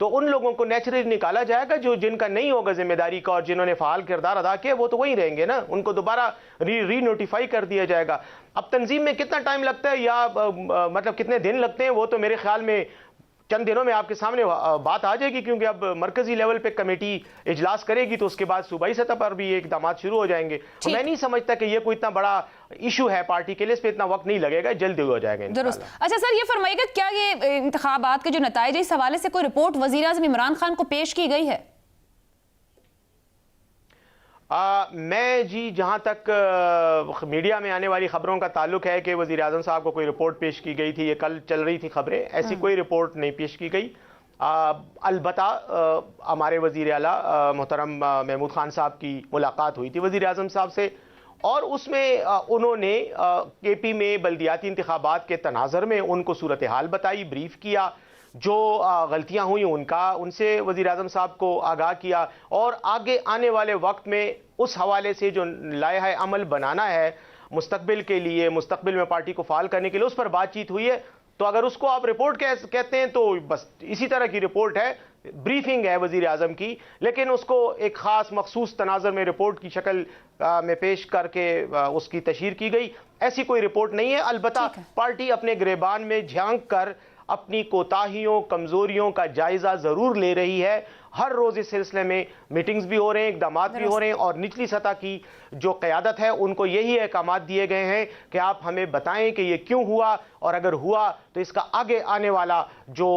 تو ان لوگوں کو نیچرلی نکالا جائے گا جو جن کا نہیں ہوگا ذمہ داری کا اور جنہوں نے فعال کردار ادا کیا وہ تو وہی رہیں گے نا, ان کو دوبارہ ری نوٹیفائی کر دیا جائے گا. اب تنظیم میں کتنا ٹائم لگتا ہے یا مطلب کتنے دن لگتے ہیں وہ تو میرے خیال میں چند دنوں میں آپ کے سامنے بات آ جائے گی, کیونکہ اب مرکزی لیول پہ کمیٹی اجلاس کرے گی تو اس کے بعد صوبائی سطح پر بھی یہ اقدامات شروع ہو جائیں گے. میں نہیں سمجھتا کہ یہ کوئی اتنا بڑا ایشو ہے پارٹی کے لیے, اس پہ اتنا وقت نہیں لگے گا, جلدی ہو جائے گا درست. اچھا سر یہ فرمائیے گا کیا یہ انتخابات کے جو نتائج ہیں اس حوالے سے کوئی رپورٹ وزیر اعظم عمران خان کو پیش کی گئی ہے؟ میں جہاں تک میڈیا میں آنے والی خبروں کا تعلق ہے کہ وزیر اعظم صاحب کو کوئی رپورٹ پیش کی گئی تھی, یہ کل چل رہی تھی خبریں, ایسی کوئی رپورٹ نہیں پیش کی گئی. البتہ ہمارے وزیر اعلیٰ محترم محمود خان صاحب کی ملاقات ہوئی تھی وزیر اعظم صاحب سے, اور اس میں انہوں نے کے پی میں بلدیاتی انتخابات کے تناظر میں ان کو صورتحال بتائی, بریف کیا, جو غلطیاں ہوئیں ان سے وزیر اعظم صاحب کو آگاہ کیا, اور آگے آنے والے وقت میں اس حوالے سے جو لائحہ عمل بنانا ہے مستقبل کے لیے, مستقبل میں پارٹی کو فعال کرنے کے لیے, اس پر بات چیت ہوئی ہے. تو اگر اس کو آپ رپورٹ کہتے ہیں تو بس اسی طرح کی رپورٹ ہے, بریفنگ ہے وزیر اعظم کی, لیکن اس کو ایک خاص مخصوص تناظر میں رپورٹ کی شکل میں پیش کر کے اس کی تشہیر کی گئی, ایسی کوئی رپورٹ نہیں ہے. البتہ پارٹی اپنے گریبان میں جھانک کر اپنی کوتاہیوں کمزوریوں کا جائزہ ضرور لے رہی ہے. ہر روز اس سلسلے میں میٹنگز بھی ہو رہے ہیں, اقدامات بھی ہو رہے ہیں, اور نچلی سطح کی جو قیادت ہے ان کو یہی احکامات دیے گئے ہیں کہ آپ ہمیں بتائیں کہ یہ کیوں ہوا, اور اگر ہوا تو اس کا آگے آنے والا جو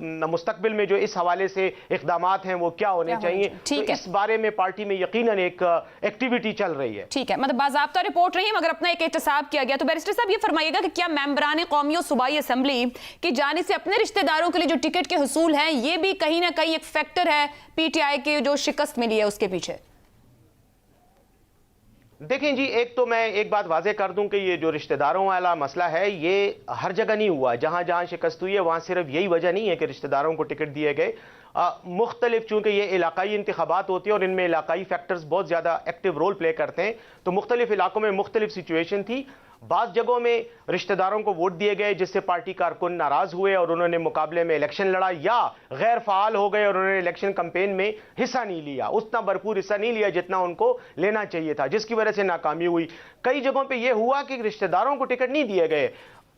مستقبل میں جو اس حوالے سے اقدامات ہیں وہ کیا ہونے چاہیے. تو اس بارے میں پارٹی میں یقیناً ایک ایکٹیویٹی چل رہی ہے. ٹھیک ہے, مطلب باضابطہ رپورٹ نہیں مگر اپنا ایک احتساب کیا گیا. تو بیرسٹر صاحب یہ فرمائیے گا کہ کیا ممبران قومی و صوبائی اسمبلی کی جانب سے اپنے رشتہ داروں کے لیے جو ٹکٹ کے حصول ہیں یہ بھی کہیں نہ کہیں ایک فیکٹر ہے پی ٹی آئی کے جو شکست ملی ہے اس کے پیچھے؟ دیکھیں جی, ایک تو میں ایک بات واضح کر دوں کہ یہ جو رشتہ داروں والا مسئلہ ہے یہ ہر جگہ نہیں ہوا. جہاں جہاں شکست ہوئی ہے وہاں صرف یہی وجہ نہیں ہے کہ رشتہ داروں کو ٹکٹ دیے گئے. مختلف چونکہ یہ علاقائی انتخابات ہوتی ہیں اور ان میں علاقائی فیکٹرز بہت زیادہ ایکٹیو رول پلے کرتے ہیں, تو مختلف علاقوں میں مختلف سچویشن تھی. بعض جگہوں میں رشتہ داروں کو ووٹ دیے گئے جس سے پارٹی کارکن ناراض ہوئے اور انہوں نے مقابلے میں الیکشن لڑا, یا غیر فعال ہو گئے اور انہوں نے الیکشن کمپین میں حصہ نہیں لیا, اتنا بھرپور حصہ نہیں لیا جتنا ان کو لینا چاہیے تھا, جس کی وجہ سے ناکامی ہوئی. کئی جگہوں پہ یہ ہوا کہ رشتہ داروں کو ٹکٹ نہیں دیے گئے,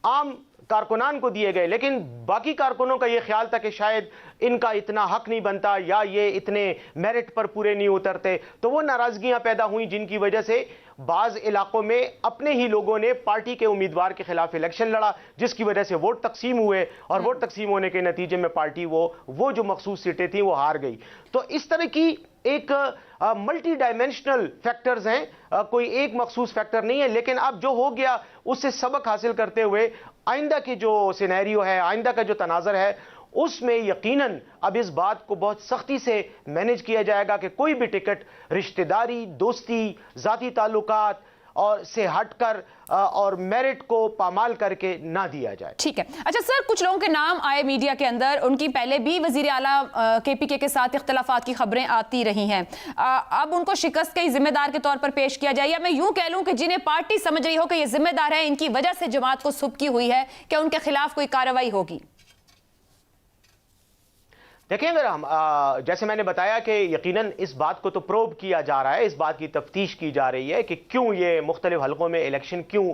عام کارکنان کو دیے گئے, لیکن باقی کارکنوں کا یہ خیال تھا کہ شاید ان کا اتنا حق نہیں بنتا یا یہ اتنے میرٹ پر پورے نہیں اترتے, تو وہ ناراضگیاں پیدا ہوئیں جن کی وجہ سے بعض علاقوں میں اپنے ہی لوگوں نے پارٹی کے امیدوار کے خلاف الیکشن لڑا, جس کی وجہ سے ووٹ تقسیم ہوئے, اور ووٹ تقسیم ہونے کے نتیجے میں پارٹی وہ جو مخصوص سیٹیں تھیں وہ ہار گئی. تو اس طرح کی ایک ملٹی ڈائمینشنل فیکٹرز ہیں, کوئی ایک مخصوص فیکٹر نہیں ہے. لیکن اب جو ہو گیا اس سے سبق حاصل کرتے ہوئے آئندہ کی جو سینیریو ہے, آئندہ کا جو تناظر ہے, اس میں یقیناً اب اس بات کو بہت سختی سے مینیج کیا جائے گا کہ کوئی بھی ٹکٹ رشتہ داری, دوستی, ذاتی تعلقات اور سے ہٹ کر اور میرٹ کو پامال کر کے نہ دیا جائے. ٹھیک ہے. اچھا سر, کچھ لوگوں کے نام آئے میڈیا کے اندر, ان کی پہلے بھی وزیر اعلیٰ کے پی کے ساتھ اختلافات کی خبریں آتی رہی ہیں, اب ان کو شکست کے ذمہ دار کے طور پر پیش کیا جائے, یا میں یوں کہہ لوں کہ جنہیں پارٹی سمجھ رہی ہو کہ یہ ذمہ دار ہے, ان کی وجہ سے جماعت کو سبکی ہوئی ہے, کہ ان کے خلاف کوئی کارروائی ہوگی؟ دیکھیں, اگر ہم جیسے میں نے بتایا کہ یقیناً اس بات کو تو پروب کیا جا رہا ہے, اس بات کی تفتیش کی جا رہی ہے کہ کیوں یہ مختلف حلقوں میں الیکشن کیوں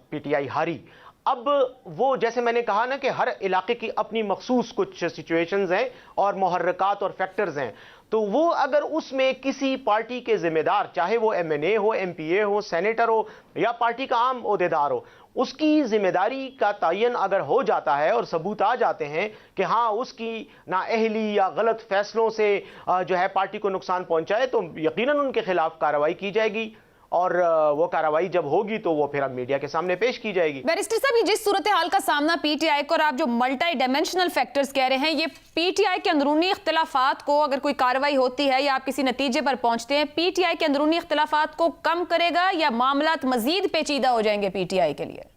پی ٹی آئی ہاری. اب وہ جیسے میں نے کہا نا کہ ہر علاقے کی اپنی مخصوص کچھ سچویشنز ہیں اور محرکات اور فیکٹرز ہیں, تو وہ اگر اس میں کسی پارٹی کے ذمہ دار, چاہے وہ ایم این اے ہو, ایم پی اے ہو, سینیٹر ہو یا پارٹی کا عام عہدیدار ہو, اس کی ذمہ داری کا تعین اگر ہو جاتا ہے اور ثبوت آ جاتے ہیں کہ ہاں اس کی نااہلی یا غلط فیصلوں سے جو ہے پارٹی کو نقصان پہنچائے, تو یقیناً ان کے خلاف کارروائی کی جائے گی, اور وہ کارروائی جب ہوگی تو وہ پھر اب میڈیا کے سامنے پیش کی جائے گی. بیرسٹر صاحب, یہ جس صورتحال کا سامنا پی ٹی آئی کو, اور آپ جو ملٹی ڈائمینشنل فیکٹرز کہہ رہے ہیں, یہ پی ٹی آئی کے اندرونی اختلافات کو, اگر کوئی کارروائی ہوتی ہے یا آپ کسی نتیجے پر پہنچتے ہیں, پی ٹی آئی کے اندرونی اختلافات کو کم کرے گا یا معاملات مزید پیچیدہ ہو جائیں گے پی ٹی آئی کے لیے؟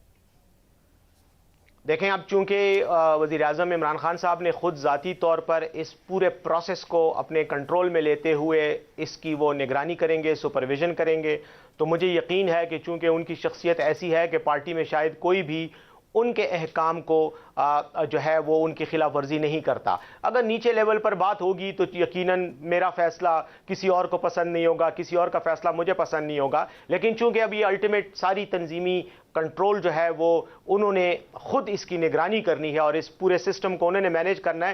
دیکھیں, اب چونکہ وزیر اعظم عمران خان صاحب نے خود ذاتی طور پر اس پورے پروسیس کو اپنے کنٹرول میں لیتے ہوئے اس کی وہ نگرانی کریں گے, سپرویژن کریں گے, تو مجھے یقین ہے کہ چونکہ ان کی شخصیت ایسی ہے کہ پارٹی میں شاید کوئی بھی ان کے احکام کو جو ہے وہ ان کی خلاف ورزی نہیں کرتا. اگر نیچے لیول پر بات ہوگی تو یقیناً میرا فیصلہ کسی اور کو پسند نہیں ہوگا, کسی اور کا فیصلہ مجھے پسند نہیں ہوگا, لیکن چونکہ ابھی الٹیمیٹ ساری تنظیمی کنٹرول جو ہے وہ انہوں نے خود اس کی نگرانی کرنی ہے اور اس پورے سسٹم کو انہوں نے مینیج کرنا ہے.